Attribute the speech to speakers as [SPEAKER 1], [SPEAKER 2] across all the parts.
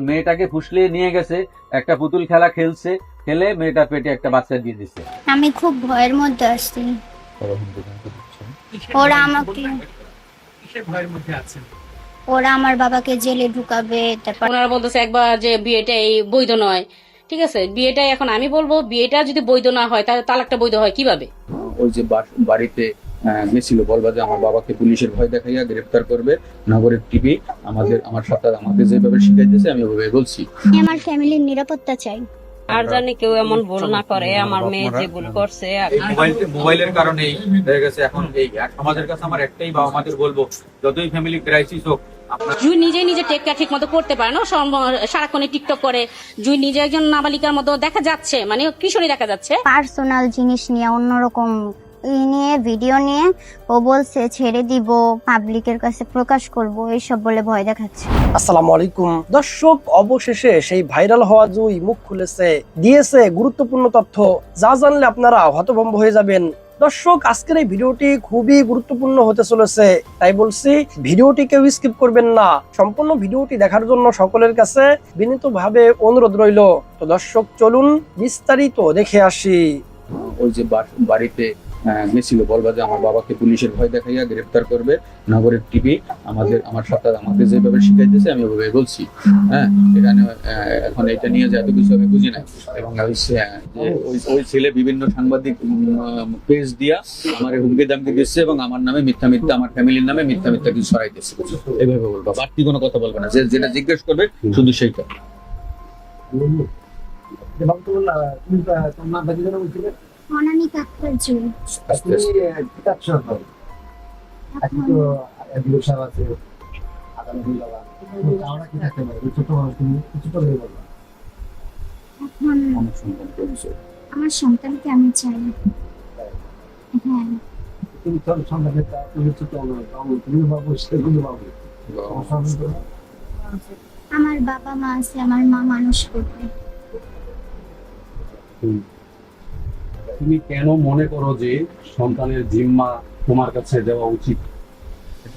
[SPEAKER 1] মেয়েটাকে ফুসলিয়ে নিয়ে গেছে, একটা পুতুল খেলা খেলছে, খেলে মেয়েটার পেটে একটা বাচ্চা দিয়ে দিচ্ছে।
[SPEAKER 2] আমি খুব ভয়ের মধ্যে আছি। ওরা আমাকে ওরা আমার বাবাকে জেলে ঢুকাবে। তারপর
[SPEAKER 3] ওনারা বলতেছে একবার যে বিয়েটা এই বৈধ নয়। ঠিক আছে, বিয়েটা এখন আমি বলবো বিয়েটা যদি বৈধ না হয় তাহলে তালাকটা বৈধ হয় কিভাবে?
[SPEAKER 4] ওই যে বাড়িতে গেছিল বলবা যে আমার বাবাকে পুলিশের ভয় দেখাইয়া গ্রেফতার করবে, নাগরিক টিভি আমার সাথে আমাকে যেভাবে শিখাইতেছে আমি ওভাবে বলছি।
[SPEAKER 2] আমি আমার ফ্যামিলির নিরাপত্তা চাই।
[SPEAKER 3] আর জানি কেউ এমন ভুল না করে, আমার মেয়ে যে ভুল করছে।
[SPEAKER 4] মোবাইলের কারণেই হয়ে গেছে। এখন এই সমাজের কাছে আমার একটাই বা আমাদের বলবো, যতই ফ্যামিলি ক্রাইসিস হোক,
[SPEAKER 3] জুই নিজে নিজে টেকটা ঠিক মতো করতে পারে না, সারাক্ষণে টিকটক করে। জুই নিজে একজন নাবালিকার মতো দেখা যাচ্ছে, মানে কিশোরী দেখা যাচ্ছে।
[SPEAKER 2] পার্সোনাল জিনিস নিয়ে অন্যরকম নিয়ে ভিডিও নিয়ে ও বলছে ছেড়ে দিব, পাবলিকের কাছে প্রকাশ করব, এইসব বলে ভয় দেখাচ্ছে।
[SPEAKER 5] আসসালামু আলাইকুম দর্শক, অবশেষে সেই ভাইরাল হওয়া জুই মুখ খুলেছে, দিয়েছে গুরুত্বপূর্ণ তথ্য, যা জানলে আপনারা হতভম্ব হয়ে যাবেন। দর্শক, আজকের এই ভিডিওটি খুবই গুরুত্বপূর্ণ হতে চলেছে, তাই বলছি ভিডিওটি কেউ স্কিপ করবেন না। সম্পূর্ণ ভিডিওটি দেখার জন্য সকলের কাছে বিনীতভাবে অনুরোধ রইল। তো দর্শক, চলুন বিস্তারিত দেখে আসি।
[SPEAKER 4] ওই যে বাড়িতে গেছিল বলবা যে আমার বাবাকে পুলিশের ভয় দেখাইয়া গ্রেফতার করবে, নাগরিক টিভি আমার সাথে আমাকে যেভাবে শিখাইতেছে আমি ওভাবে বলছি। হ্যাঁ, এখানে এখন এটা নিয়ে যে এত কিছু আমি বুঝি নাই। এবং ওই ছেলে বিভিন্ন সাংবাদিক পেজ দিয়া আমার হুমকি দামকি দিচ্ছে এবং আমার নামে মিথ্যা আমার ফ্যামিলির নামে মিথ্যা কিছু ছড়াইতেছে। এইভাবে বলবা, বাড়তি কোনো কথা বলবে না, যেটা জিজ্ঞেস করবে শুধু সেইটা।
[SPEAKER 2] অনামিকা আক্তার জুই। এখন আমার সন্তানকে আমি চাই। হ্যাঁ, আমার বাবা মা আছে, আমার মা মানুষ করবে।
[SPEAKER 6] তুমি কেন মনে করো যে সন্তানের জিম্মা তোমার কাছে দেওয়া উচিত?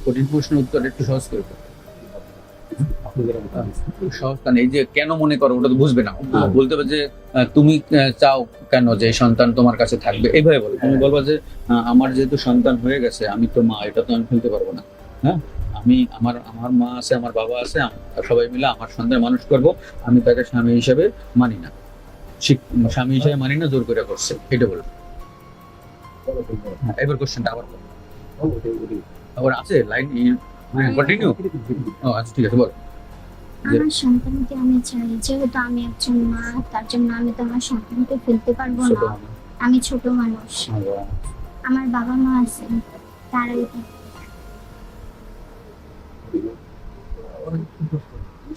[SPEAKER 4] কঠিন প্রশ্নের উত্তর একটু সহজ করে দাও।
[SPEAKER 6] আপনাদের
[SPEAKER 4] সহজ কারণ এই যে কেন মনে করো ওটা তো বুঝবে না, বলতে হবে যে তুমি চাও কেন যে সন্তান তোমার কাছে থাকবে, এইভাবে বলো। তুমি বলবা যে আমার যেহেতু সন্তান হয়ে গেছে, আমি তো মা, এটা তো আমি ফেলতে পারবো না। হ্যাঁ, আমি আমার মা আছে, আমার বাবা আছে, সবাই মিলে আমার সন্তান মানুষ করব। আমি তাকে স্বামী হিসেবে মানি না, স্বামী হিসেবে মানি না, জোর করে করছে, এটা বলবো। এবার কোশ্চেনটা আবার আছে লাইন কন্টিনিউ। ও আচ্ছা, ঠিক আছে, বল।
[SPEAKER 2] আমার সন্তানকে আমি চাই, যেহেতু আমি একজন মা, তার জন্য আমি তো আমার সন্তানকে ফেলতে পারবো না। আমি ছোট মানুষ, আমার বাবা মা আছে, তারাই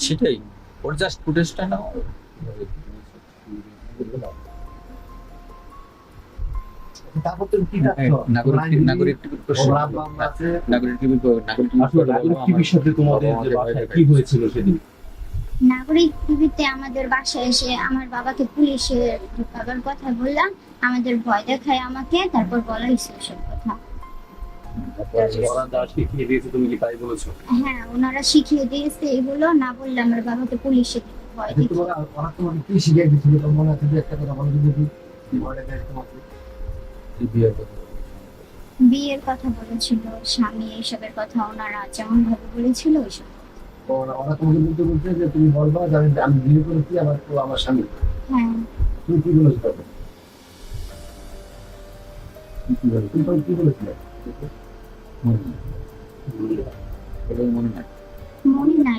[SPEAKER 4] সেটাই, ওর জাস্ট ফুটেজটা নাও।
[SPEAKER 6] কি হয়েছিল সেদিন?
[SPEAKER 2] নাগরিক টিভিতে আমাদের বাসায় এসে আমার বাবাকে পুলিশে ঢুকাবার কথা বললাম, আমাদের ভয় দেখায় আমাকে, তারপর বলা হয়েছিল সব কথা। হ্যাঁ, ওনারা শিখিয়ে দিয়েছে, এগুলো না বললে আমার বাবাকে পুলিশে ভয় বিয়ের কথা বলেছিল, স্বামী, এইসবের কথা ওনারা যেমন ভাবে বলেছিল ওইসব।
[SPEAKER 7] ওরা তোমাকে বলতে বলছে যে তুমি বলবা যে আমি বিয়ে করেছি, আমার স্বামী।
[SPEAKER 2] হ্যাঁ,
[SPEAKER 7] তুমি কি বলেছো তখন? তুমি কি বলেছিলে?
[SPEAKER 4] মনে নাই।
[SPEAKER 2] মনে নাই।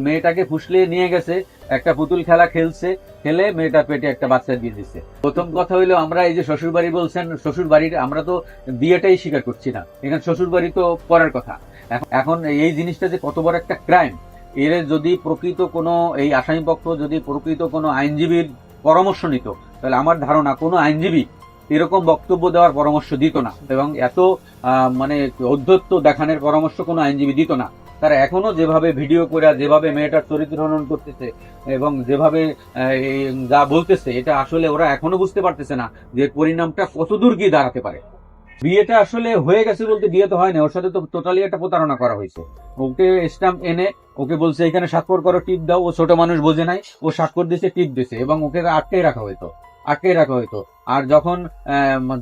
[SPEAKER 1] মেয়েটাকে ফুসলিয়ে নিয়ে গেছে, একটা পুতুল খেলা খেলছে, খেলে মেয়েটার পেটে একটা বাচ্চা দিয়ে দিচ্ছে। প্রথম কথা হইলো, আমরা এই যে শ্বশুর বাড়ি বলছেন, শ্বশুর বাড়ির আমরা তো বিয়েটাই স্বীকার করছি না, এখানে শ্বশুর বাড়ি তো পরের কথা। এখন এই জিনিসটা যে কত বড় একটা ক্রাইম, এর যদি প্রকৃত কোনো এই আসামিপক্ষ যদি প্রকৃত কোনো আইনজীবীর পরামর্শ নিত, তাহলে আমার ধারণা কোনো আইনজীবী এরকম বক্তব্য দেওয়ার পরামর্শ দিত না, এবং এত মানে ঔদ্ধত্য দেখানোর পরামর্শ কোনো আইনজীবী দিত না। তারা এখনো যেভাবে ভিডিও করে, যেভাবে মেয়েটার চরিত্র হনন করতেছে এবং যেভাবে যা বলতেছে, এটা আসলে ওরা এখনো বুঝতে পারতেছে না যে পরিণামটা কতদূর গিয়ে দাঁড়াতে পারে। বিয়েটা আসলে হয়ে গেছে বলতে বিয়ে তো হয় না, ওর সাথে তো টোটালি একটা প্রতারণা করা হয়েছে। ওকে স্ট্যাম্প এনে ওকে বলছে এখানে স্বাক্ষর করো, টিপ দাও। ও ছোট মানুষ বোঝে নাই, ও স্বাক্ষর দিয়েছে, টিপ দিয়েছে, এবং ওকে আটকে রাখা হইতো। আর যখন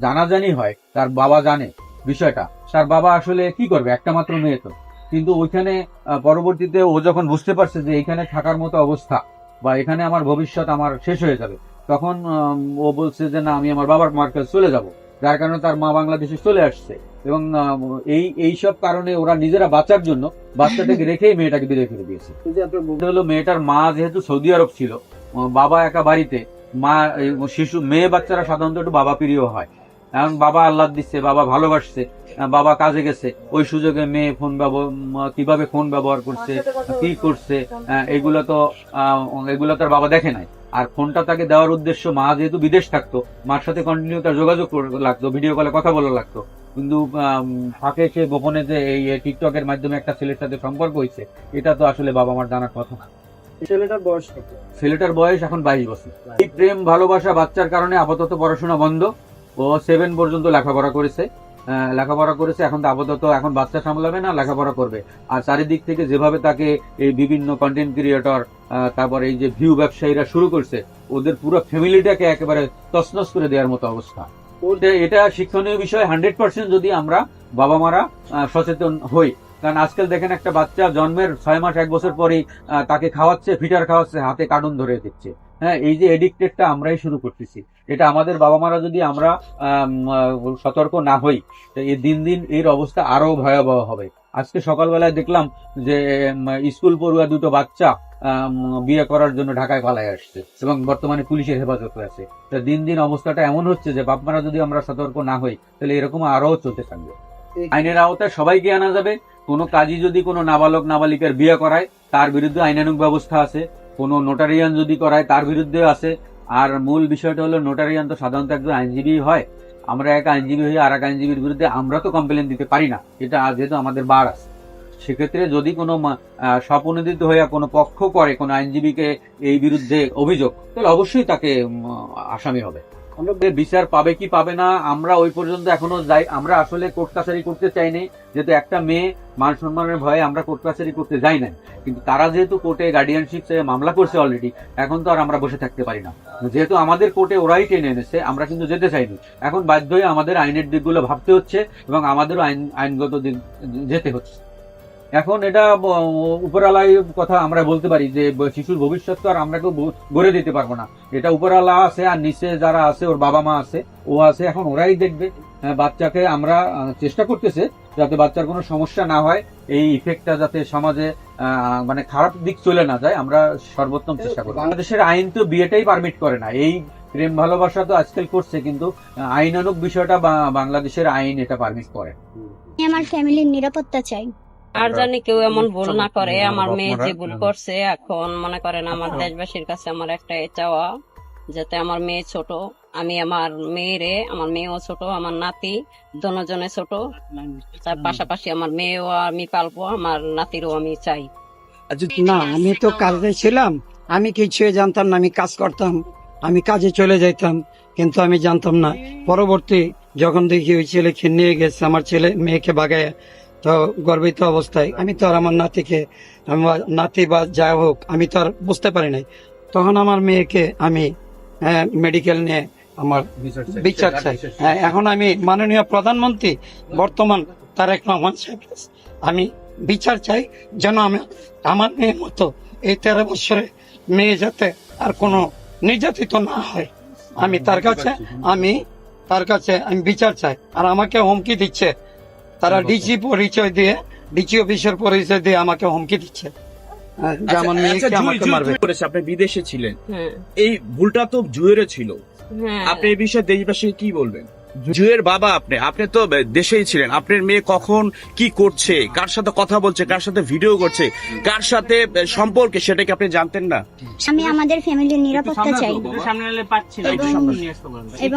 [SPEAKER 1] জানাজানি হয়, তার বাবা জানে বিষয়টা, তার বাবা আসলে কি করবে, একটা মাত্র মেয়ে তো। কিন্তু ওইখানে পরবর্তীতে ও যখন বুঝতে পারছে যে এখানে থাকার মতো অবস্থা বা এখানে আমার ভবিষ্যৎ আমার শেষ হয়ে যাবে, তখন ও বলছে যে না, আমি আমার বাবার মার কাছে চলে যাব। যার কারণে তার মা বাংলাদেশে চলে আসছে, এবং এই সব কারণে ওরা নিজেরা বাঁচার জন্য বাচ্চাটাকে রেখেই মেয়েটাকে বিদায় করে দিয়েছে। হলো মেয়েটার মা যেহেতু সৌদি আরব ছিল, বাবা একা বাড়িতে, মা শিশু মেয়ে বাচ্চারা সাধারণত একটু বাবা প্রিয় হয়। এখন বাবা আল্লাহ দিচ্ছে, বাবা ভালোবাসছে, বাবা কাজে গেছে, ওই সুযোগে মেয়ে কিভাবে ফোন ব্যবহার করছে, কি করছে, এগুলো তো তার বাবা দেখে নাই। আর ফোনটা তাকে দেওয়ার উদ্দেশ্য, মা যেহেতু বিদেশ থাকতো, মার সাথে কন্টিনিউ তার যোগাযোগ লাগতো, ভিডিও কলে কথা বলা লাগতো। কিন্তু ফাঁকে সে গোপনে যে এই টিকটকের মাধ্যমে একটা ছেলের সাথে সম্পর্ক হয়েছে, এটা তো আসলে বাবা মার জানার কথা না। ছেলেটার বয়স এখন 22 বছর। এই প্রেম ভালোবাসা বাচ্চার কারণে আপাতত পড়াশোনা বন্ধ। ও 7 পর্যন্ত লেখাপড়া করেছে, এখন তো আপাতত এখন বাচ্চা সামলাবে না, লেখাপড়া করবে। আর চারিদিক থেকে যেভাবে তাকে এই বিভিন্ন কন্টেন্ট ক্রিয়েটর, তারপর এই যে ভিউ ব্যবসায়ীরা শুরু করছে, ওদের পুরো ফ্যামিলিটাকে একেবারে তছনছ করে দেওয়ার মতো অবস্থা। এটা শিক্ষণীয় বিষয় 100% যদি আমরা বাবা মারা সচেতন হই। কারণ আজকাল দেখেন একটা বাচ্চা জন্মের 6 মাস 1 বছর পরেই তাকে খাওয়াচ্ছে, ফিটার খাওয়াচ্ছে, হাতে কার্টুন ধরে দিচ্ছে। হ্যাঁ, এই যে এডিক্টেডটা আমরাই শুরু করতেছি। এটা আমাদের বাবা মারা যদি আমরা সতর্ক না হই, এই দিন দিন এর অবস্থা আরো ভয়াবহ হবে। আজকে সকালবেলায় দেখলাম যে স্কুল পড়ুয়া 2টো বাচ্চা বিয়ে করার জন্য ঢাকায় পালায় আসছে, এবং বর্তমানে পুলিশের হেফাজতে আছে। তো দিন দিন অবস্থাটা এমন হচ্ছে যে বাপমারা যদি আমরা সতর্ক না হই, তাহলে এরকম আরো চলতে থাকবে। আইনের আওতায় সবাইকে আনা যাবে। কোনো কাজী যদি কোনো নাবালক নাবালিকার বিয়ে করায়, তার বিরুদ্ধে আইনানুগ ব্যবস্থা আছে। কোনো নোটারিয়ান যদি করায়, তার বিরুদ্ধে আছে। আর মূল বিষয়টা হলো, নোটারিয়ান তো সাধারণত একজন আইনজীবী হয়। আমরা এক আইনজীবী হয়ে আর এক আইনজীবীর বিরুদ্ধে আমরা তো কমপ্লেন দিতে পারি না, এটা যেহেতু আমাদের বার আছে। সেক্ষেত্রে যদি কোনো স্বপ্রণোদিত হয়ে কোনো পক্ষ করে কোনো আইনজীবীকে এই বিরুদ্ধে অভিযোগ, তাহলে অবশ্যই তাকে আসামি হবে। আমরা বিচার পাবে কি পাবে না, আমরা ওই পর্যন্ত এখনো যাই। আমরা আসলে কোর্ট কাছারি করতে চাইনি, যেহেতু একটা মেয়ে মান সম্মানের ভয়ে আমরা কোর্ট কাছারি করতে যাই না। কিন্তু তারা যেহেতু কোর্টে গার্ডিয়ানশিপ মামলা করছে অলরেডি, এখন তো আর আমরা বসে থাকতে পারি না। যেহেতু আমাদের কোর্টে ওরাই টেনে এনেছে, আমরা কিন্তু যেতে চাইনি। এখন বাধ্য হয়ে আমাদের আইনের দিকগুলো ভাবতে হচ্ছে, এবং আমাদেরও আইনগত দিক যেতে হচ্ছে। এখন এটা উপরালাই কথা আমরা বলতে পারি যে শিশুর ভবিষ্যৎ তো আর আমরা কেউ গড়ে দিতে পারবো না। এটা উপরালা আছে, আর নিচে যারা আছে, ওর বাবা মা আছে, ও আছে, এখন ওরাই দেখবে। বাচ্চাকে আমরা চেষ্টা করতেছে যাতে বাচ্চার কোনো সমস্যা না হয়, এই ইফেক্টটা যাতে সমাজে মানে খারাপ দিক চলে না যায়, আমরা সর্বোত্তম চেষ্টা করি। বাংলাদেশের আইন তো বিয়েটাই পারমিট করে না। এই প্রেম ভালোবাসা তো আজকাল করছে, কিন্তু আইনানুগ বিষয়টা বাংলাদেশের আইন এটা পারমিট করে।
[SPEAKER 2] আমি আমার ফ্যামিলির নিরাপত্তা চাই।
[SPEAKER 3] আর জানি কেউ এমন ভুল না করে। আমার মেয়ে যে ভুল করছে, এখন মনে করেন আমার দেশবাসীর কাছে আমার একটাই চাওয়া, যাতে আমার মেয়ে ছোট, আমি আমার মেয়েরে, আমার মেয়েও ছোট, আমার নাতি দুজনে ছোট, তার পাশাপাশি আমার মেয়েও আমি পালবো, আমার নাতিরও আমি চাই।
[SPEAKER 8] না, আমি তো কাজে ছিলাম, আমি কিছুই জানতাম না। আমি কাজ করতাম, আমি কাজে চলে যাইতাম, কিন্তু আমি জানতাম না। পরবর্তী যখন দেখি ওই ছেলেকে নিয়ে গেছে, আমার ছেলে মেয়েকে বাগায়, তো গর্বিত অবস্থায় আমি তো আর আমার নাতিকে, আমার নাতি বা যা হোক, আমি তো আর বুঝতে পারি নাই। তখন আমার মেয়েকে আমি মেডিকেল নিয়ে আমার বিচার চাই। এখন আমি মাননীয় প্রধানমন্ত্রী বর্তমান তারেক রহমান সাহেব, আমি বিচার চাই, যেন আমি আমার মেয়ের মতো এই 13 বছরে মেয়ে যাতে আর কোনো নির্যাতিত না হয়, আমি তার কাছে আমি বিচার চাই। আর আমাকে হুমকি দিচ্ছে, তারা ডিজি পরিচয় দিয়ে, ডিজি অফিসার পরিচয় দিয়ে আমাকে হুমকি দিচ্ছে যে আমার মেয়েকে আমাকে মারবে।
[SPEAKER 9] আপনি বিদেশে ছিলেন, এই ভুলটা তো জুয়েরও ছিল। আপনি এই বিষয়ে দেশবাসীকে কি বলবেন? জুয়ের বাবা আপনি তো দেশেই ছিলেন। আপনার মেয়ে কখন কি করছে, কার সাথে কথা বলছে, কার সাথে ভিডিও করছে, কার সাথে সম্পর্কে, সেটা কি আপনি জানতেন না?
[SPEAKER 2] আমি আমাদের ফ্যামিলির নিরাপত্তা চাই।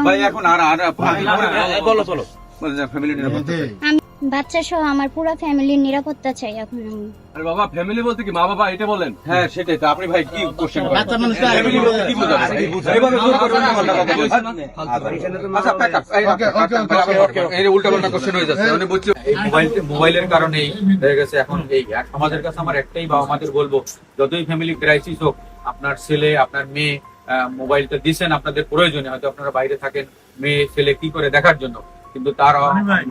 [SPEAKER 1] ভাই এখন আর বলো ফ্যামিলি নিরাপত্তা।
[SPEAKER 2] বাচ্চা সহ আমার পুরো ফ্যামিলির নিরাপত্তা চাই এখন আমি।
[SPEAKER 6] আরে বাবা ফ্যামিলি বলতে কি মা বাবা এটা বলেন?
[SPEAKER 1] হ্যাঁ সেটাই তো। আপনি ভাই কি কোশ্চেন করেন?
[SPEAKER 7] বাচ্চা মানুষ তো
[SPEAKER 1] Family বলতে কি বোঝাবেন? এভাবে ভুল করবেন না, পাল্টা কথা বলছেন। আচ্ছা, back up, এই উল্টাপাল্টা কোশ্চেন হয়ে যাচ্ছে। মানে বুঝছি
[SPEAKER 4] মোবাইলের কারণেই হয়ে গেছে এখন এই। আর সমাজের কাছে আমার একটাই বাবা মাদের বলবো, যতই ফ্যামিলি ক্রাইসিস হোক, আপনার ছেলে আপনার মেয়ে মোবাইলটা দিচ্ছেন আপনাদের প্রয়োজনে, হয়তো আপনারা বাইরে থাকেন মেয়ে ছেলে কি করে দেখার জন্য, কিন্তু তার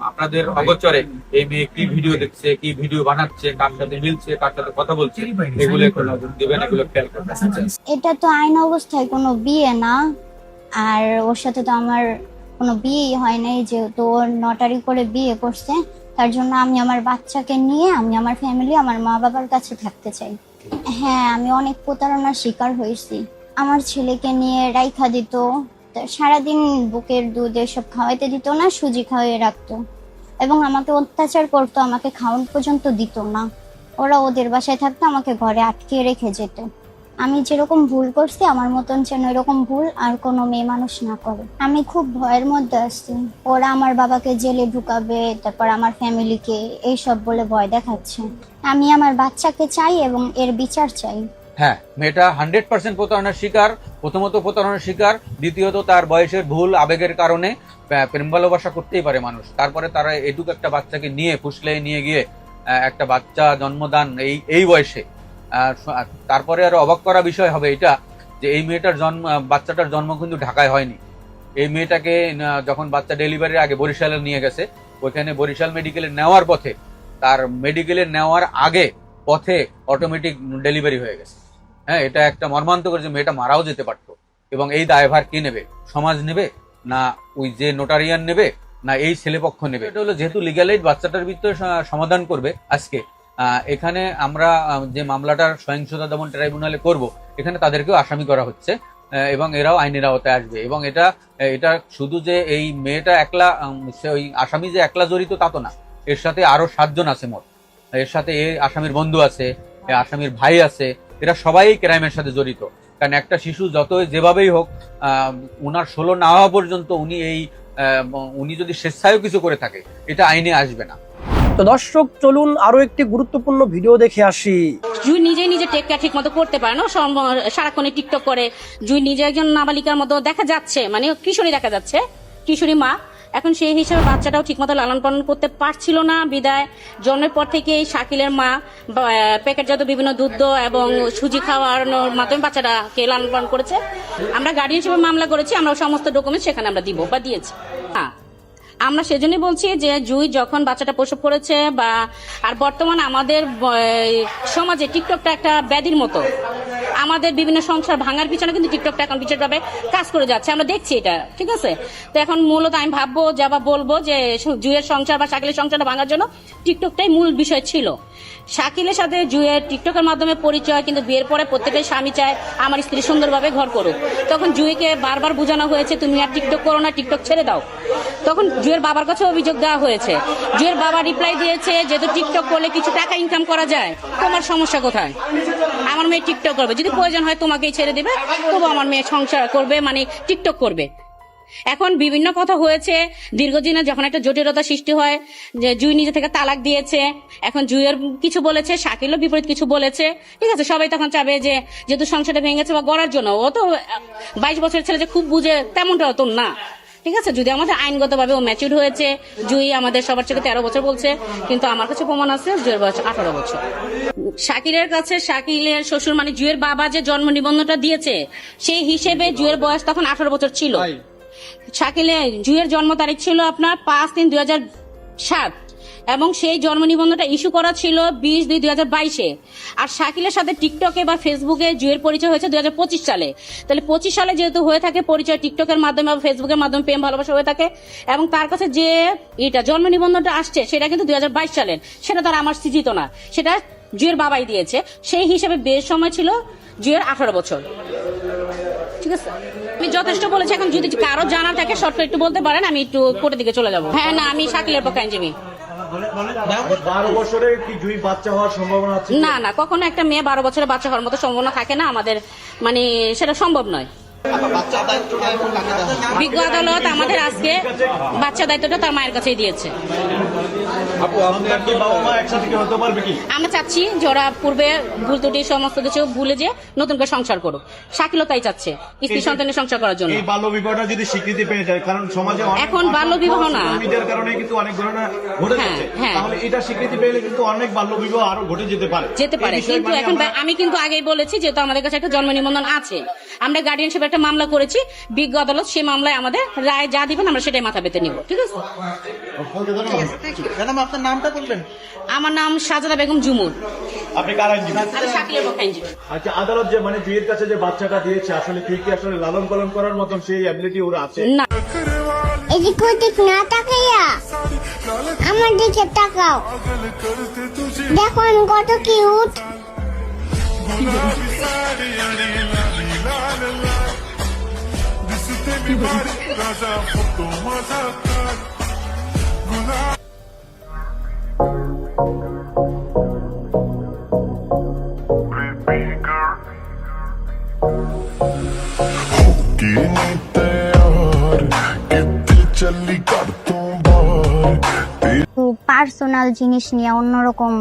[SPEAKER 4] আপনাদের অগোচরে এই মেয়ে কি ভিডিও দেখছে, কি ভিডিও বানাচ্ছে, কার সাথে মিলছে, কার সাথে কথা বলছে, এগুলো একটু নজর দিবেন, এগুলো খেয়াল করবেন।
[SPEAKER 2] এটা তো আইন অবস্থায় কোনো বিয়ে না, আর ওর সাথে তো আমার কোনো বিয়েই হয় নাই, যেহেতু ওর নটারি করে বিয়ে করছে। তার জন্য আমি আমার বাচ্চাকে নিয়ে আমি আমার ফ্যামিলি আমার মা বাবার কাছে থাকতে চাই। হ্যাঁ, আমি অনেক প্রতারণার শিকার হয়েছি। আমার ছেলেকে নিয়ে রাইখা দিত, সারাদিন বুকের দুধ এসব খাওয়াইতে দিত না, সুজি খাওয়াই রাখতো এবং আমাকে অত্যাচার করতো, আমাকে খাওয়ান পর্যন্ত দিত না। ওরা ওদের বাসায় থাকতো, আমাকে ঘরে আটকে রেখে যেত। আমি যেরকম ভুল করছি আমার মতন যেন এরকম ভুল আর কোনো মেয়ে মানুষ না করে। আমি খুব ভয়ের মধ্যে আছি। ওরা আমার বাবাকে জেলে ঢুকাবে, তারপর আমার ফ্যামিলিকে, এইসব বলে ভয় দেখাচ্ছে। আমি আমার বাচ্চাকে চাই এবং এর বিচার চাই।
[SPEAKER 1] হ্যাঁ, মেয়েটা 100% প্রতারণার শিকার। প্রথমত প্রতারণার শিকার, দ্বিতীয়ত তার বয়সের ভুল আবেগের কারণে প্রেম ভালোবাসা করতেই পারে মানুষ। তারপরে তারা এটুকু একটা বাচ্চাকে নিয়ে ফুসলে নিয়ে গিয়ে একটা বাচ্চা জন্মদান এই বয়সে। তারপরে আরো অবাক করা বিষয় হবে এটা যে এই মেয়েটার বাচ্চাটার জন্ম কিন্তু ঢাকায় হয়নি। এই মেয়েটাকে যখন বাচ্চা ডেলিভারির আগে বরিশালে নিয়ে গেছে, ওইখানে বরিশাল মেডিকেলে নেওয়ার পথে, তার মেডিকেলে নেওয়ার আগে পথে অটোমেটিক ডেলিভারি হয়ে গেছে। হ্যাঁ, এটা একটা মর্মান্তকর যে মেয়েটা মারাও যেতে পারতো। এবং এই দায়ভার কে নেবে? সমাজ নেবে, না ওই যে নোটারিয়ান নেবে, না এই ছেলেপক্ষ নেবে? এটা হলো যেহেতু লিগ্যাল এইড বাচ্চাটার ভিতরে সমাধান করবে আজকে, এখানে আমরা যে মামলাটার সহিংসতা দমন ট্রাইব্যুনালে করব, এখানে তাদেরকেও আসামি করা হচ্ছে এবং এরাও আইনের আওতায় আসবে। এবং এটা শুধু যে এই মেয়েটা একলা, ওই আসামি যে একলা জড়িত তা তো না, এর সাথে আরো 7 জন আছে মোট। এর সাথে এই আসামির বন্ধু আছে, আসামির ভাই আছে, এরা সবাই ক্রাইমের সাথে জড়িত। কারণ একটা শিশু যতই যেভাবেই হোক, উনার 16 না হওয়া পর্যন্ত উনি যদি স্বেচ্ছায় কিছু করে থাকে, এটা আইনে আসবে না।
[SPEAKER 5] তো দর্শক, চলুন আরো একটি গুরুত্বপূর্ণ ভিডিও দেখে আসি।
[SPEAKER 3] জুই নিজে টেক কেয়ার ঠিক মতো করতে পারে না, সারাক্ষণে টিকটক করে। জুই নিজে একজন নাবালিকার মতো দেখা যাচ্ছে, মানে কিশোরী দেখা যাচ্ছে, কিশোরী মা। এখন সেই হিসেবে বাচ্চাটাও ঠিক মতো লালন পালন করতে পারছিল না, বিদায় জন্মের পর থেকেই শাকিলের মা প্যাকেটজাত বিভিন্ন দুধ এবং সুজি খাওয়ানোর মাধ্যমে বাচ্চাটাকে লালন পালন করেছে। আমরা গার্ডিয়ান হিসেবে মামলা করেছি, আমরা সমস্ত ডকুমেন্ট সেখানে আমরা দিব বা দিয়েছি। হ্যাঁ, আমরা সেজন্যই বলছি যে জুই যখন বাচ্চাটা প্রসব করেছে আর বর্তমানে আমাদের সমাজে টিকটকটা একটা ব্যাধির মতো। আমাদের বিভিন্ন সংসার ভাঙার পিছনে কিন্তু টিকটকটা এখন বিশেষভাবে কাজ করে যাচ্ছে, আমরা দেখছি এটা, ঠিক আছে। তো এখন মূলত আমি বলবো যে জুইয়ের সংসার বা শাকিলের সংসারটা ভাঙার জন্য টিকটকটাই মূল বিষয় ছিল। শাকিলের সাথে জুইয়ের টিকটকের মাধ্যমে পরিচয়, কিন্তু বিয়ের পরে প্রত্যেকটাই স্বামী চায় আমার স্ত্রী সুন্দরভাবে ঘর করুক। তখন জুইকে বারবার বোঝানো হয়েছে তুমি আর টিকটক করো না, টিকটক ছেড়ে দাও। তখন জুইয়ের বাবার কাছে অভিযোগ দেওয়া হয়েছে। জুইয়ের বাবা রিপ্লাই দিয়েছে যেহেতু টিকটক করলে কিছু টাকা ইনকাম করা যায়, তোমার সমস্যা কোথায়? আমার মেয়ে টিকটক করবে, যদি প্রয়োজন হয় তোমাকেই ছেড়ে দেবে, তবু আমার মেয়ে সংসার করবে, মানে টিকটক করবে। এখন বিভিন্ন কথা হয়েছে দীর্ঘদিনে, যখন একটা জটিলতা সৃষ্টি হয় যে জুই নিজে থেকে তালাক দিয়েছে, এখন জুইয়ের কিছু বলেছে, শাকিলও বিপরীত কিছু বলেছে, ঠিক আছে। সবাই তখন চাবে যে যেহেতু সংসারটা ভেঙেছে বা গড়ার জন্য, ও তো 22 বছরের ছেলে যে খুব বুঝে তেমনটা তো না, ঠিক আছে। যদি আমাদের আইনগতভাবে ও ম্যাচিউর হয়েছে, জুই আমাদের সবার থেকে 13 বছর বলছে, কিন্তু আমার কাছে প্রমাণ আছে জুইয়ের বয়স 18 বছর। শাকিলের কাছে শাকিলের শ্বশুর মানে জুইয়ের বাবা যে জন্ম নিবন্ধনটা দিয়েছে, সেই হিসেবে জুইয়ের বয়স তখন 18 বছর ছিল। জুইয়ের জন্ম তারিখ ছিল আপনার 5/3/2007 এবং সেই জন্ম নিবন্ধনটা ইস্যু করা ছিল 20/2/2022-এ। আর শাকিলের সাথে টিকটকে বা ফেসবুকে জুইয়ের পরিচয় হয়েছে 2025 সালে। তাহলে 25 সালে যেহেতু হয়ে থাকে পরিচয় টিকটকের মাধ্যমে বা ফেসবুকের মাধ্যমে প্রেম ভালোবাসা হয়ে থাকে, এবং তার কাছে যে জন্ম নিবন্ধনটা আসছে সেটা কিন্তু 2022 সালের, সেটা তার আমার স্মৃতিত না, সেটা জুইয়ের বাবাই দিয়েছে। সেই হিসেবে বিয়ের সময় ছিল জুইয়ের 18 বছর, ঠিক আছে। আমি যথেষ্ট বলেছি, এখন যদি কারো জানা থাকে শর্টকাট একটু বলতে পারেন, আমি একটু কোর্টের দিকে চলে যাবো। হ্যাঁ, না, আমি শাকিলের পক্ষে আইনজীবী।
[SPEAKER 10] 12 বছরে কি জুই বাচ্চা হওয়ার সম্ভাবনা আছে?
[SPEAKER 3] না, কখনো একটা মেয়ে 12 বছরে বাচ্চা হওয়ার মতো সম্ভাবনা থাকে না আমাদের, মানে সেটা সম্ভব নয়। বিজ্ঞ আদালত আমাদের আজকে বাচ্চা দায়িত্বটা তার মায়ের কাছেই দিয়েছে।
[SPEAKER 9] আপু আপনি
[SPEAKER 10] সন্তান কি বাবা মা একসাথে কি হতে পারবে কি?
[SPEAKER 11] আমরা চাচ্ছি যে ওরা পূর্বে ভুল ত্রুটি সমস্ত কিছু ভুলে যে নতুন করে সংসার করুক। শাকিলও তাই চাচ্ছে স্ত্রী সন্তানের সংসার করার জন্য।
[SPEAKER 10] এই বাল্য বিবাহটা যদি স্বীকৃতি পেয়ে যায়, কারণ সমাজে
[SPEAKER 11] এখন বাল্য বিবাহ না,
[SPEAKER 10] মিডিয়ার কারণে কিন্তু অনেক ঘটনা ঘটে যাচ্ছে,
[SPEAKER 11] হ্যাঁ।
[SPEAKER 10] তাহলে এটা স্বীকৃতি পেলে কিন্তু অনেক বাল্য বিবাহ আরো ঘটে যেতে পারে।
[SPEAKER 11] কিন্তু এখন আমি কিন্তু আগেই বলেছি, যেহেতু আমাদের কাছে একটা জন্ম নিবন্ধন আছে, আমরা গার্ডিয়ানশিপ একটা মামলা করেছি, বিজ্ঞ আদালত সেই মামলায় আমাদের রায় যা দিবেন আমরা সেটাই মাথা পেতে নিব। ঠিক আছে,
[SPEAKER 10] ম্যাডাম আপনার নামটা বলবেন?
[SPEAKER 11] আমার নাম সাজেদা বেগম ঝুমুর।
[SPEAKER 10] আপনি কার আইনজীবী?
[SPEAKER 11] আমি শাকিলের পক্ষে আইনজীবী।
[SPEAKER 10] আচ্ছা, আদালত যে মানে বিয়ের কাছে যে বাচ্চাটা দিয়েছে, আসলে কি আসলে লালন পালন করার মতন সেই অ্যাবিলিটি ওর আছে?
[SPEAKER 11] না,
[SPEAKER 2] এদিক ওদিক না তাকাইয়া আমার দিকে তাকাও, দেখো আমি কত কিউট। পার্সোনাল জিনিস নিয়ে অন্যরকম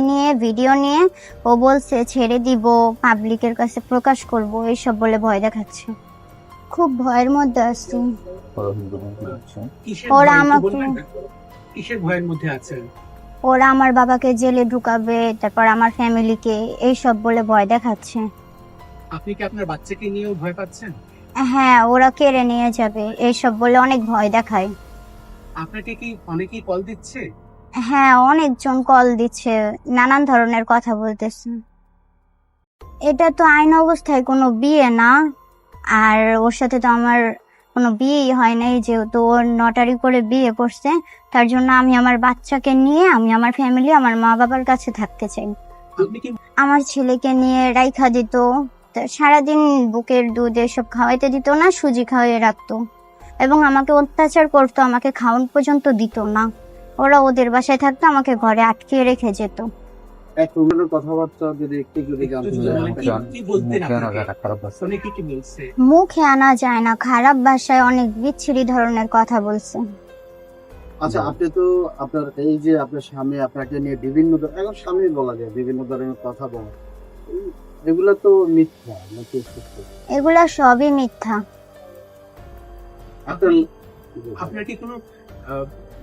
[SPEAKER 2] নিয়ে ভিডিও নিয়ে ও বলছে ছেড়ে দিব, পাবলিকের কাছে প্রকাশ করব, এইসব বলে ভয় দেখাচ্ছে। খুব ভয়ের মধ্যে আছি। ওরা আমাকে
[SPEAKER 5] কিসের ভয়ের মধ্যে আছেন?
[SPEAKER 2] ওরা আমার বাবাকে জেলে ঢুকাবে, তারপর আমার ফ্যামিলিকে, এইসব বলে ভয় দেখাচ্ছে।
[SPEAKER 5] আপনি কি আপনার বাচ্চাকে নিয়েও ভয় পাচ্ছেন?
[SPEAKER 2] হ্যাঁ, ওরা কেড়ে নিয়ে যাবে, এইসব বলে অনেক ভয় দেখায়।
[SPEAKER 5] আপনাকে কি অনেকেই কল দিচ্ছে?
[SPEAKER 2] হ্যাঁ, অনেকজন কল দিচ্ছে, নানান ধরনের কথা বলতেছে। এটা তো আইন অবস্থায় কোনো বিয়ে না, আর ওর সাথে তো আমার কোনো বিয়েই হয় নাই, যেহেতু ওর নটারি করে বিয়ে করছে। তার জন্য আমি আমার বাচ্চাকে নিয়ে, আমি আমার ফ্যামিলি, আমার মা বাবার কাছে থাকতে চাই। আমার ছেলেকে নিয়ে রাইখা দিত, সারাদিন বুকের দুধ এসব খাওয়াইতে দিত না, সুজি খাওয়াই রাখতো, এবং আমাকে অত্যাচার করতো, আমাকে খাওয়ান পর্যন্ত দিত না। ওরা ওদের বাসায় থাকতো, আমাকে ঘরে আটকে রেখে যেত।
[SPEAKER 7] কথাবার্তা যদি একটু জানতে চাই।
[SPEAKER 2] মুখে আনা যায় না, খারাপ ভাষায় অনেক বিচ্ছিরি ধরনের কথা বলছে।
[SPEAKER 7] আচ্ছা, আপনি তো আপনার এই যে আপনার স্বামী আপনাকে নিয়ে বিভিন্ন এখন স্বামী বলা যায় বিভিন্ন ধরনের কথা বলে, এগুলো তো মিথ্যা নাকি সত্য?
[SPEAKER 2] এগুলা সবই মিথ্যা।
[SPEAKER 5] আপনার কি কোনো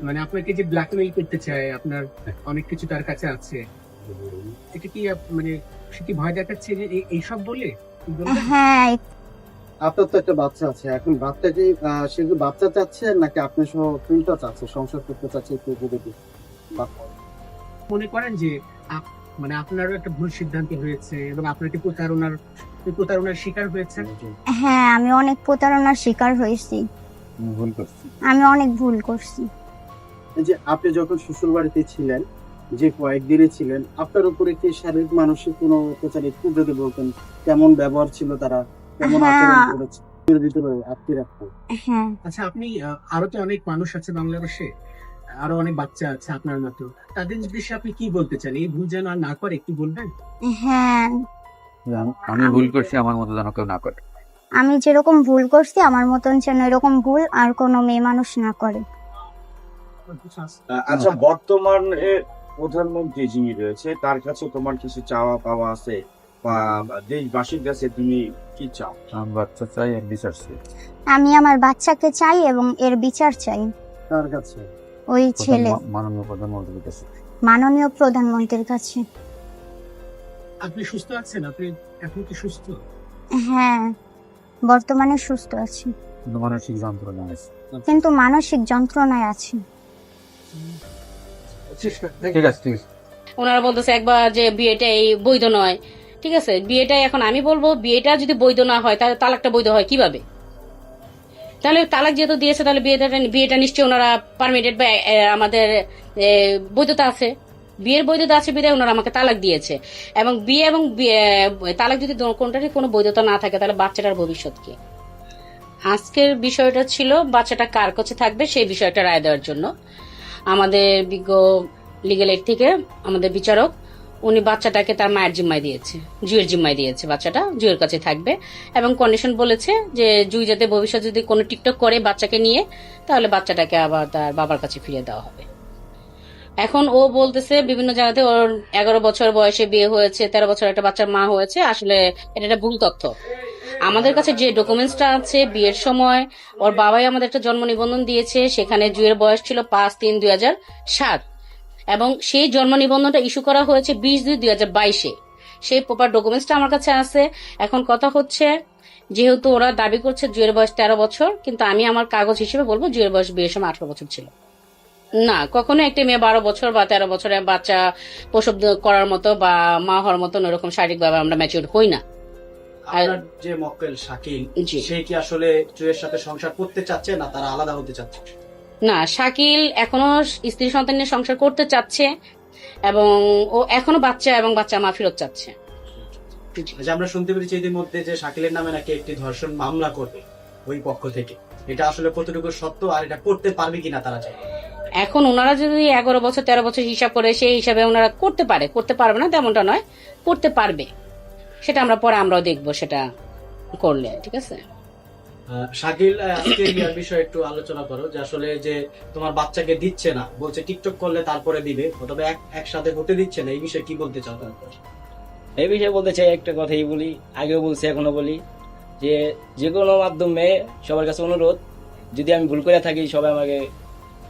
[SPEAKER 5] মানে আপনাকে যে ব্ল্যাকমেইল করতে চায়, আপনার অনেক কিছু তার কাছে আছে, এটা কি মানে সে কি ভয় দেখাচ্ছে যে এইসব বলে?
[SPEAKER 2] হ্যাঁ,
[SPEAKER 7] আপনার তো একটা বাচ্চা আছে, এখন বাচ্চাকে সে কি বাচ্চা চাচ্ছে নাকি আপনি সহ কোনটা চাচ্ছে, সংসার করতে চাচ্ছে? একটু যদি
[SPEAKER 5] মনে করেন যে মানে আপনারও একটা ভুল সিদ্ধান্ত হয়েছে এবং আপনাকে প্রতারণার শিকার হয়েছে?
[SPEAKER 2] হ্যাঁ, আমি অনেক প্রতারণার শিকার হয়েছি, আমি অনেক ভুল করছি।
[SPEAKER 7] এই যে আপনি যখন শ্বশুর বাড়িতে ছিলেন, যে কয়েকদিনে ছিলেন, আপনার উপরে কি শারীরিক মানসিক কোনো অত্যাচার একটু যদি বলতেন, কেমন ব্যবহার ছিল তারা, কেমন আচরণ করেছে?
[SPEAKER 2] হ্যাঁ।
[SPEAKER 5] আচ্ছা, আপনি আরো তো অনেক মানুষ আছে বাংলাদেশে, আরো অনেক বাচ্চা আছে আপনার মতো, তাদের উদ্দেশ্যে আপনি কি বলতে চান? এই ভুল যেন আর না করে, একটু বলবেন?
[SPEAKER 2] হ্যাঁ,
[SPEAKER 1] আমি ভুল করছি, আমার মতো যেন কেউ না করে।
[SPEAKER 2] আমি যেরকম ভুল করছি আমার মতন যেন এরকম ভুল আর কোনো মেয়ে মানুষ না করে।
[SPEAKER 12] আচ্ছা, বর্তমানে প্রধানমন্ত্রী যিনি রয়েছে তার কাছে তোমার কিছু চাওয়া পাওয়া আছে, বা দেশবাসীর কাছে তুমি কি চাও?
[SPEAKER 1] আমি বাচ্চা চাই, এর বিচার চাই।
[SPEAKER 2] আমি আমার বাচ্চাকে চাই এবং এর বিচার চাই।
[SPEAKER 7] তার কাছে?
[SPEAKER 2] ওই ছেলে
[SPEAKER 1] মাননীয় প্রধানমন্ত্রীর কাছে।
[SPEAKER 2] মাননীয় প্রধানমন্ত্রীর কাছে।
[SPEAKER 5] আপনি সুস্থ আছেন? আপনি এখন কি সুস্থ?
[SPEAKER 2] হ্যাঁ, বর্তমানে সুস্থ আছি,
[SPEAKER 1] মানসিক যন্ত্রণা আছে।
[SPEAKER 2] কিন্তু মানসিক যন্ত্রণায় আছি।
[SPEAKER 1] ঠিক আছে, ঠিক আছে।
[SPEAKER 11] ওনারা বলতেছে একবার যে বিয়েটা এই বৈধ নয়। ঠিক আছে, বিয়েটা এখন আমি বলবো বিয়েটা যদি বৈধ না হয় তাহলে তালাকটা বৈধ হয় কিভাবে? তাহলে তালাক যেহেতু দিয়েছে তাহলে বিয়েটা নিশ্চয়ই ওনারা পারমিটেড বা আমাদের বৈধতা আছে, বিয়ের বৈধতা আছে বিধায় ওনারা আমাকে তালাক দিয়েছে। এবং বিয়ে এবং তালাক যদি কোনটারই কোনো বৈধতা না থাকে তাহলে বাচ্চাটার ভবিষ্যৎ কি? আজকের বিষয়টা ছিল বাচ্চাটা কার কাছে থাকবে সেই বিষয়টা রায় দেওয়ার জন্য আমাদের বিজ্ঞ লিগ্যাল এইড থেকে আমাদের বিচারক উনি বাচ্চাটাকে তার মায়ের জিম্মায় দিয়েছে, জুয়ের জিম্মায় দিয়েছে। বাচ্চাটা জুয়ের কাছে থাকবে এবং কন্ডিশন বলেছে যে জুই যাতে ভবিষ্যতে যদি কোনো টিকটক করে বাচ্চাকে নিয়ে তাহলে বাচ্চাটাকে আবার তার বাবার কাছে ফিরিয়ে দেওয়া হবে। এখন ও বলতেছে বিভিন্ন জায়গাতে ওর 11 বছর বয়সে বিয়ে হয়েছে, 13 বছর একটা বাচ্চার মা হয়েছে। আসলে এটা একটা ভুল তথ্য। আমাদের কাছে যে ডকুমেন্টসটা আছে, বিয়ের সময় ওর বাবাই আমাদের একটা জন্ম নিবন্ধন দিয়েছে, সেখানে জুয়ের বয়স ছিল 5/3/2007 এবং সেই জন্ম নিবন্ধনটা ইস্যু করা হয়েছে 20/2/2022-এ। সেই প্রপার ডকুমেন্টসটা আমার কাছে আছে। এখন কথা হচ্ছে, যেহেতু ওরা দাবি করছে জুয়ের বয়স 13 বছর, কিন্তু আমি আমার কাগজ হিসেবে বলবো জুয়ের বয়স বিয়ের সময় 18 বছর ছিল। না, কখনো একটা মেয়ে 12 বছর বা 13 বছরের বাচ্চা প্রসব করার মতো বা মা হওয়ার মতো ওরকম শারীরিকভাবে আমরা ম্যাচিউর হই না।
[SPEAKER 5] আপনার যে মক্কেল শাকিল, সে কি আসলে জুয়ের সাথে সংসার করতে চাচ্ছে না তারা আলাদা হতে চাচ্ছে?
[SPEAKER 11] না, শাকিল এখনো স্ত্রী সন্তান নিয়ে সংসার করতে চাচ্ছে এবং ও এখনো বাচ্চা এবং বাচ্চা মা ফেরত চাচ্ছে।
[SPEAKER 5] যে আমরা শুনতে পেরেছি ইতিমধ্যে যে শাকিলের নামে নাকি একটি ধর্ষণ মামলা করবে ওই পক্ষ থেকে, এটা আসলে কতটুকু সত্য আর এটা করতে পারবে কিনা তারা চায়?
[SPEAKER 11] এখন ওনারা যদি 11 বছর 13 বছর হিসাব করে সেই হিসাবে ওনারা করতে পারবে না তেমনটা নয়, করতে পারবে। সেটা আমরা পরে আমরাও দেখবো সেটা করলে, ঠিক আছে।
[SPEAKER 5] শাকিল, আজকে এই বিষয়ে একটু আলোচনা করো যে আসলে যে তোমার বাচ্চাকে দিচ্ছে না, বলছে টিকটক করলে তারপরে দিবে, অথবা একসাথে হতে দিচ্ছে না, এই বিষয়ে কি বলতে চাও?
[SPEAKER 13] এই বিষয়ে বলতে চাই একটা কথাই বলি, আগেও বলছি এখনো বলি, যে কোনো মাধ্যমে সবার কাছে অনুরোধ, যদি আমি ভুল করে থাকি সবাই আমাকে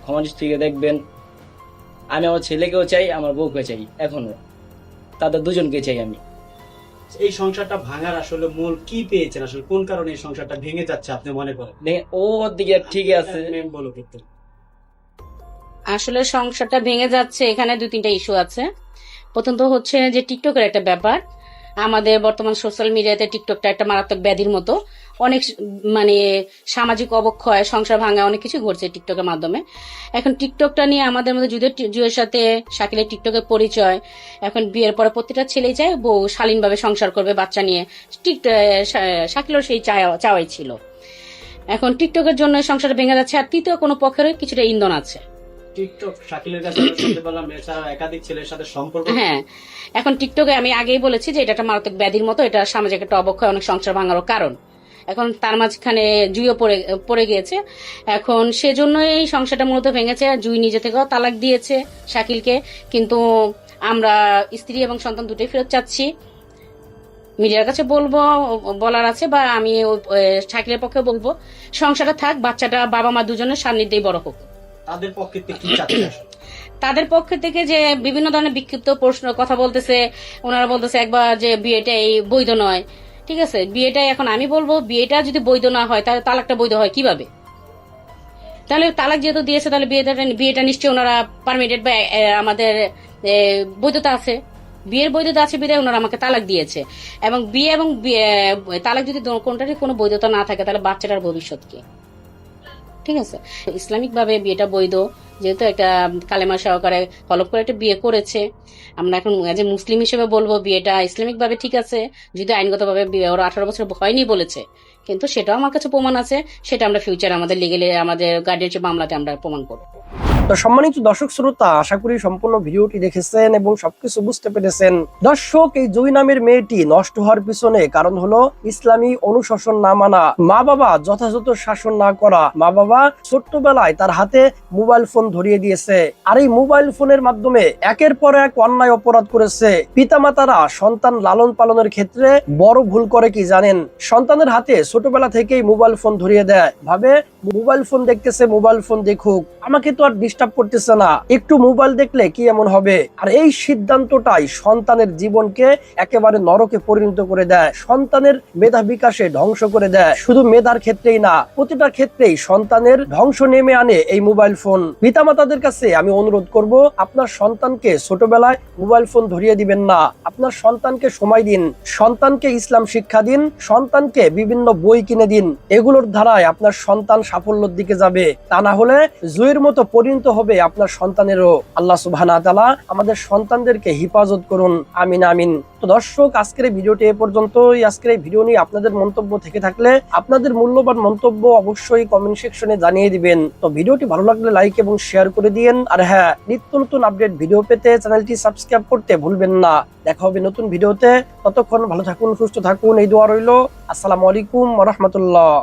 [SPEAKER 13] ক্ষমা দৃষ্টিতে দেখবেন। আমি আমার ছেলেকেও চাই, আমার বউকে চাই, এখনো তাদের দুজনকে চাই আমি।
[SPEAKER 5] এই সংসারটা ভাঙার আসলে মূল কি পেয়েছেন, আসলে কোন কারণে এই সংসারটা ভেঙে যাচ্ছে আপনি মনে করেন?
[SPEAKER 13] ওর দিকে ঠিক আছে,
[SPEAKER 5] বলো কিন্তু।
[SPEAKER 11] আসলে সংসারটা ভেঙে যাচ্ছে, এখানে 2-3টা ইস্যু আছে। প্রথমত হচ্ছে যে টিকটকের একটা ব্যাপার। আমাদের বর্তমান সোশ্যাল মিডিয়াতে টিকটকটা একটা মারাত্মক ব্যাধির মতো, অনেক মানে সামাজিক অবক্ষয়, সংসার ভাঙা, অনেক কিছু ঘটছে টিকটকের মাধ্যমে। এখন টিকটকটা নিয়ে আমাদের মধ্যে জুয়ের সাথে শাকিলের টিকটকের পরিচয়। এখন বিয়ের পরে প্রতিটা ছেলেই চায় বউ শালীনভাবে সংসার করবে বাচ্চা নিয়ে। শাকিলের সেই চাওয়াই ছিল। এখন টিকটকের জন্য সংসার ভেঙে যাচ্ছে। আর তৃতীয় কোনো পক্ষের কিছুটা ইন্ধন আছে।
[SPEAKER 5] টিকটক শাকিলের কাছে শুনতে পেলাম এছাড়া একাধিক ছেলের সাথে সম্পর্ক।
[SPEAKER 11] হ্যাঁ, এখন টিকটকে আমি আগেই বলেছি যে এটা একটা মারাত্মক ব্যাধির মতো, এটা সামাজিক একটা অবক্ষয়, অনেক সংসার ভাঙারও কারণ। এখন তার মাঝখানে জুইও পড়ে গিয়েছে। এখন সেজন্য এই সংসারটা মূলত ভেঙেছে। জুই নিজে থেকেও তালাক দিয়েছে শাকিলকে, কিন্তু আমরা স্ত্রী এবং সন্তান দুটোই ফেরত চাচ্ছি। মিডিয়ার কাছে বলার আছে, বা আমি শাকিলের পক্ষে বলবো সংসারটা থাক, বাচ্চাটা বাবা মা দুজনের সান্নিধ্যেই বড় হোক।
[SPEAKER 5] তাদের পক্ষে কি চাচ্ছে?
[SPEAKER 11] তাদের পক্ষ থেকে যে বিভিন্ন ধরনের বিক্ষিপ্ত প্রশ্ন কথা বলতেছে, ওনারা বলতেছে একবার যে বিয়েটা এই বৈধ নয়, ঠিক আছে। বিয়েটা এখন আমি বলবো বিয়েটা যদি বৈধ না হয় তাহলে তালাকটা বৈধ হয় কিভাবে? তাহলে তালাক যেহেতু দিয়েছে তাহলে বিয়েটা নিশ্চয়ই ওনারা পারমিটেড বা আমাদের বৈধতা আছে, বিয়ের বৈধতা আছে বিধায় ওনারা আমাকে তালাক দিয়েছে। এবং বিয়ে এবং তালাক যদি কোনটারই কোনো বৈধতা না থাকে তাহলে বাচ্চাটার ভবিষ্যৎ কি? ঠিক আছে, ইসলামিক ভাবে বিয়েটা বৈধ, যেহেতু একটা কালেমা সহকারে হলফ করে একটা বিয়ে করেছে। আমরা এখন এজ এ মুসলিম হিসেবে বলবো বিয়েটা ইসলামিক ভাবে ঠিক আছে, যদি আইনগত ভাবে ওরা 18 বছর হয়নি বলেছে, কিন্তু সেটাও আমার কাছে প্রমাণ আছে। সেটা আমরা ফিউচার আমাদের লিগেলে আমাদের গার্ডিয়ানশিপ মামলাতে আমরা প্রমাণ করবো।
[SPEAKER 5] তো সম্মানিত দর্শক শ্রোতা, আশা করি সম্পূর্ণ ভিডিওটি দেখেছেন এবং সবকিছু বুঝতে পেরেছেন। দর্শক, এই জুই নামের মেয়েটি নষ্ট হওয়ার পিছনে কারণ হলো ইসলামী অনুশাসন না মানা, মা বাবা যথাযথ শাসন না করা। মা বাবা ছোট্টবেলায় তার হাতে মোবাইল ফোন ধরিয়ে দিয়েছে, আর এই মোবাইল ফোনের মাধ্যমে একের পর এক অন্যায় অপরাধ করেছে। পিতামাতারা সন্তান লালন পালনের ক্ষেত্রে বড় ভুল করে কি জানেন? সন্তানের হাতে ছোটবেলা থেকেই মোবাইল ফোন ধরিয়ে দেয়, ভাবে মোবাইল ফোন দেখতেছে, মোবাইল ফোন দেখুক, আমাকে তো আর ডিস্টার্ব করতেছে না, একটু মোবাইল দেখলে কি এমন হবে। আর এই সিদ্ধান্তটাই সন্তানের জীবনকে একেবারে নরকে পরিণত করে দেয়, সন্তানের মেধা বিকাশে ধ্বংস করে দেয়। শুধু মেধার ক্ষেত্রেই না, প্রতিটা ক্ষেত্রেই সন্তানের ধ্বংস নেমে আনে এই মোবাইল ফোন। পিতামাতাদের কাছে আমি অনুরোধ করব, আপনার সন্তানকে ছোটবেলায় মোবাইল ফোন ধরিয়ে দিবেন না। আপনার সন্তানকে সময় দিন, সন্তানকে ইসলাম শিক্ষা দিন, সন্তানকে বিভিন্ন বই কিনে দিন। এগুলোর দ্বারাই আপনার সন্তান সাফল্যের দিকে যাবে। তা না হলে জুয়ের মতো পরিণত হবে আপনার সন্তানেরও। আল্লাহ সুবহানাহু ওয়া তাআলা আমাদের সন্তানদেরকে হেফাজত করুন, আমিন আমিন। তো দর্শক, আজকের এই ভিডিওটি এ পর্যন্তই। আজকের এই ভিডিও নিয়ে আপনাদের মন্তব্য থেকে থাকলে আপনাদের মূল্যবান মন্তব্য অবশ্যই কমেন্ট সেকশনে জানিয়ে দিবেন। তো ভিডিওটি ভালো লাগলে লাইক এবং শেয়ার করে দিন। আর হ্যাঁ, নিত্য নতুন আপডেট ভিডিও পেতে চ্যানেলটি সাবস্ক্রাইব করতে ভুলবেন না। দেখা হবে নতুন ভিডিওতে, ততক্ষণ ভালো থাকুন, সুস্থ থাকুন, এই দোয়া রইল। আসসালামু আলাইকুম ওয়া রাহমাতুল্লাহ।